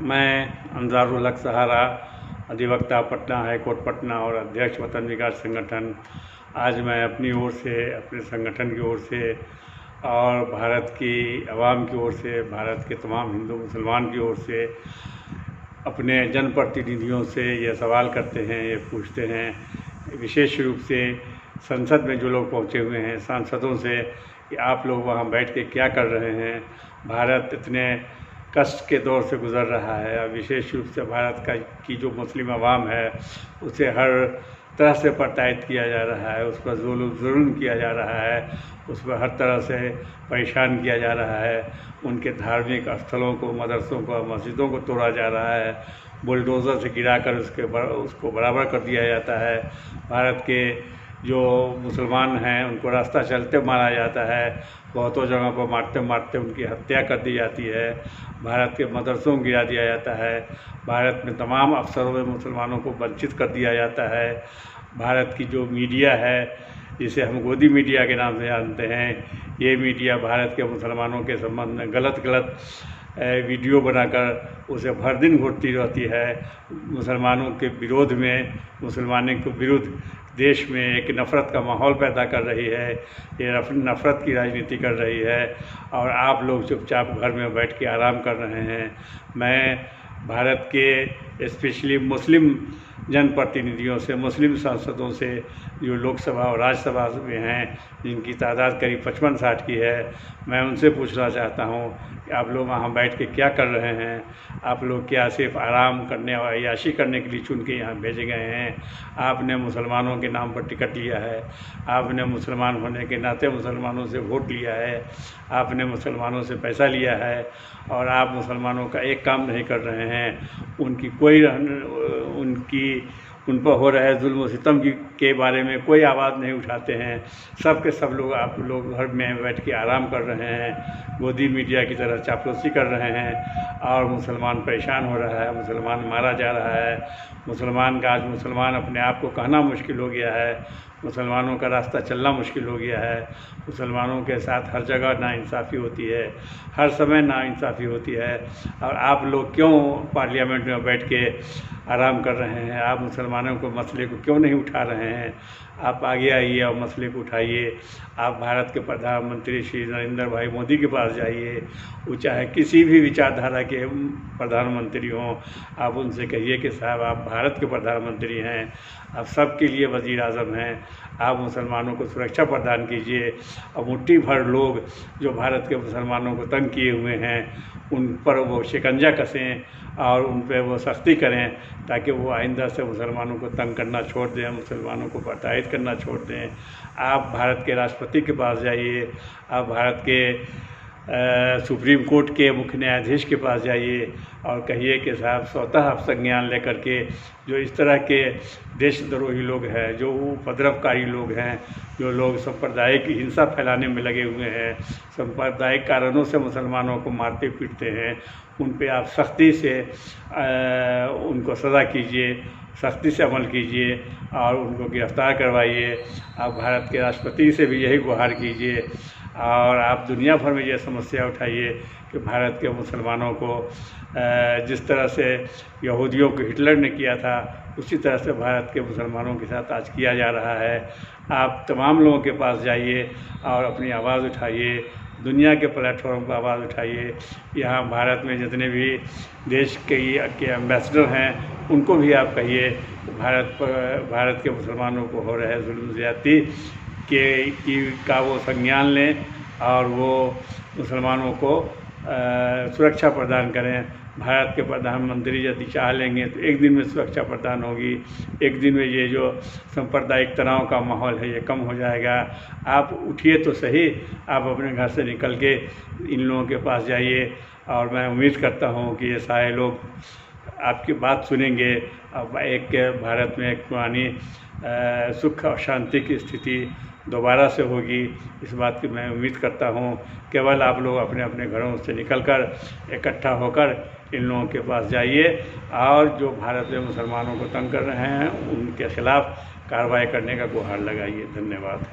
मैं अंसारुल हक सहारा, अधिवक्ता पटना हाई कोर्ट पटना और अध्यक्ष वतन विकास संगठन, आज मैं अपनी ओर से, अपने संगठन की ओर से और भारत की आवाम की ओर से, भारत के तमाम हिंदू मुसलमान की ओर से अपने जनप्रतिनिधियों से ये सवाल करते हैं, ये पूछते हैं, विशेष रूप से संसद में जो लोग पहुंचे हुए हैं, सांसदों से, कि आप लोग वहां बैठ के क्या कर रहे हैं। भारत इतने कष्ट के दौर से गुज़र रहा है और विशेष रूप से भारत की जो मुस्लिम आवाम है उसे हर तरह से प्रताड़ित किया जा रहा है, उस पर जुल्म किया जा रहा है, उस पर हर तरह से परेशान किया जा रहा है। उनके धार्मिक स्थलों को, मदरसों को, मस्जिदों को तोड़ा जा रहा है, बुलडोज़र से गिराकर उसको बराबर कर दिया जाता है। भारत के जो मुसलमान हैं उनको रास्ता चलते मारा जाता है, बहुतों जगहों पर मारते मारते उनकी हत्या कर दी जाती है। भारत के मदरसों को गिरा दिया जाता है, भारत में तमाम अवसरों में मुसलमानों को वंचित कर दिया जाता है। भारत की जो मीडिया है, जिसे हम गोदी मीडिया के नाम से जानते हैं, ये मीडिया भारत के मुसलमानों के संबंध में गलत वीडियो बनाकर उसे भर दिन घोटती रहती है। मुसलमानों के विरोध में, मुसलमानों के विरुद्ध देश में एक नफ़रत का माहौल पैदा कर रही है, ये नफ़रत की राजनीति कर रही है और आप लोग चुपचाप घर में बैठ के आराम कर रहे हैं। मैं भारत के स्पेशली मुस्लिम जनप्रतिनिधियों से, मुस्लिम सांसदों से, जो लोकसभा और राज्यसभा में हैं, जिनकी तादाद करीब 55-60 की है, मैं उनसे पूछना चाहता हूं कि आप लोग वहां बैठ के क्या कर रहे हैं। आप लोग क्या सिर्फ आराम करने और अय्याशी करने के लिए चुन के यहाँ भेजे गए हैं? आपने मुसलमानों के नाम पर टिकट लिया है, आपने मुसलमान होने के नाते मुसलमानों से वोट लिया है, आपने मुसलमानों से पैसा लिया है और आप मुसलमानों का एक काम नहीं कर रहे हैं। उन पर हो रहे जुल्म और सितम के बारे में कोई आवाज़ नहीं उठाते हैं। सब लोग, आप लोग घर में बैठ के आराम कर रहे हैं, गोदी मीडिया की तरह चापलूसी कर रहे हैं और मुसलमान परेशान हो रहा है, मुसलमान मारा जा रहा है। आज मुसलमान अपने आप को कहना मुश्किल हो गया है, मुसलमानों का रास्ता चलना मुश्किल हो गया है। मुसलमानों के साथ हर जगह नाइंसाफ़ी होती है, हर समय नाइंसाफ़ी होती है और आप लोग क्यों पार्लियामेंट में बैठ के आराम कर रहे हैं? आप मुसलमानों को मसले को क्यों नहीं उठा रहे हैं? आप आगे आइए और मसले को उठाइए। आप भारत के प्रधानमंत्री श्री नरेंद्र भाई मोदी के पास जाइए, वो चाहे किसी भी विचारधारा के प्रधानमंत्री हों, आप उनसे कहिए कि साहब आप भारत के प्रधानमंत्री हैं, आप सबके लिए वज़ीर आज़म हैं, आप मुसलमानों को सुरक्षा प्रदान कीजिए और मुट्ठी भर लोग जो भारत के मुसलमानों को तंग किए हुए हैं उन पर वो शिकंजा कसें और उन पर वो सख्ती करें ताकि वो आइंदा से मुसलमानों को तंग करना छोड़ दें, मुसलमानों को प्रताड़ित करना छोड़ दें। आप भारत के राष्ट्रपति के पास जाइए, आप भारत के सुप्रीम कोर्ट के मुख्य न्यायाधीश के पास जाइए और कहिए कि साहब स्वतः आप संज्ञान लेकर के जो इस तरह के देशद्रोही लोग हैं, जो उपद्रवकारी लोग हैं, जो लोग सांप्रदायिक हिंसा फैलाने में लगे हुए हैं, सांप्रदायिक कारणों से मुसलमानों को मारते पीटते हैं, उन पे आप सख्ती से उनको सज़ा कीजिए, सख्ती से अमल कीजिए और उनको गिरफ़्तार करवाइए। आप भारत के राष्ट्रपति से भी यही गुहार कीजिए और आप दुनिया भर में ये समस्या उठाइए कि भारत के मुसलमानों को जिस तरह से यहूदियों को हिटलर ने किया था, उसी तरह से भारत के मुसलमानों के साथ आज किया जा रहा है। आप तमाम लोगों के पास जाइए और अपनी आवाज़ उठाइए, दुनिया के प्लेटफॉर्म पर आवाज़ उठाइए। यहाँ भारत में जितने भी देश के एम्बेसडर हैं उनको भी आप कहिए भारत के मुसलमानों को हो रहे जुल्म ज़्यादती का वो संज्ञान लें और वो मुसलमानों को सुरक्षा प्रदान करें। भारत के प्रधानमंत्री यदि चाह लेंगे तो एक दिन में सुरक्षा प्रदान होगी, एक दिन में ये जो सांप्रदायिक तनाव का माहौल है ये कम हो जाएगा। आप उठिए तो सही, आप अपने घर से निकल के इन लोगों के पास जाइए और मैं उम्मीद करता हूँ कि ये सारे लोग आपकी बात सुनेंगे। अब भारत में एक पुरानी सुख और शांति की स्थिति दोबारा से होगी, इस बात की मैं उम्मीद करता हूँ। केवल आप लोग अपने अपने घरों से निकलकर इकट्ठा होकर इन लोगों के पास जाइए और जो भारत में मुसलमानों को तंग कर रहे हैं उनके खिलाफ़ कार्रवाई करने का गुहार लगाइए। धन्यवाद।